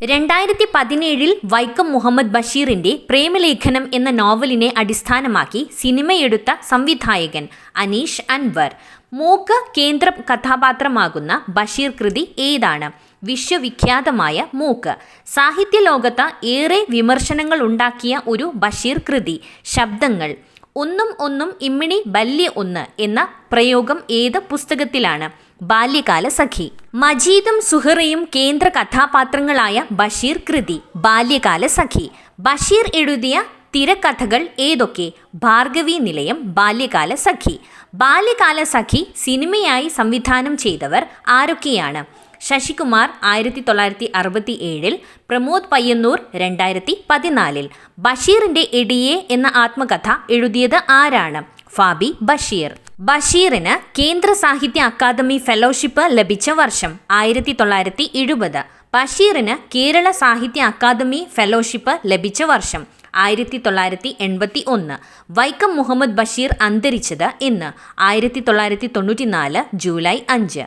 2017 വൈക്കം മുഹമ്മദ് ബഷീറിന്റെ പ്രേമലേഖനം എന്ന നോവലിനെ അടിസ്ഥാനമാക്കി സിനിമയെടുത്ത സംവിധായകൻ അനീഷ് അൻവർ. മൂക്ക് കേന്ദ്ര കഥാപാത്രമാകുന്ന ബഷീർ കൃതി ഏതാണ്? വിശ്വവിഖ്യാതമായ മൂക്ക്. സാഹിത്യലോകത്ത് ഏറെ വിമർശനങ്ങൾ ഉണ്ടാക്കിയ ഒരു ബഷീർ കൃതി. ശബ്ദങ്ങൾ. ഒന്നും ഒന്നും ഇമ്മിണി ബല്യ ഒന്ന് എന്ന പ്രയോഗം ഏത് പുസ്തകത്തിലാണ്? ബാല്യകാലസഖി. മജീദും സുഹറയും കേന്ദ്ര കഥാപാത്രങ്ങളായ ബഷീർ കൃതി ബാല്യകാലസഖി. ബഷീർ എഴുതിയ തിരക്കഥകൾ ഏതൊക്കെ? ഭാർഗവീ നിലയം, ബാല്യകാലസഖി. ബാല്യകാലസഖി സിനിമയായി സംവിധാനം ചെയ്തവർ ആരൊക്കെയാണ്? ശശികുമാർ 1967, പ്രമോദ് പയ്യന്നൂർ 2014. ബഷീറിന്റെ എടിയെ എന്ന ആത്മകഥ എഴുതിയത് ആരാണ്? ഫാബി ബഷീർ. ബഷീറിന് കേന്ദ്ര സാഹിത്യ അക്കാദമി ഫെലോഷിപ്പ് ലഭിച്ച വർഷം 1970. ബഷീറിന് കേരള സാഹിത്യ അക്കാദമി ഫെലോഷിപ്പ് ലഭിച്ച വർഷം 1981. വൈക്കം മുഹമ്മദ് ബഷീർ അന്തരിച്ചത് എന്ന്? 1994 ജൂലൈ 5.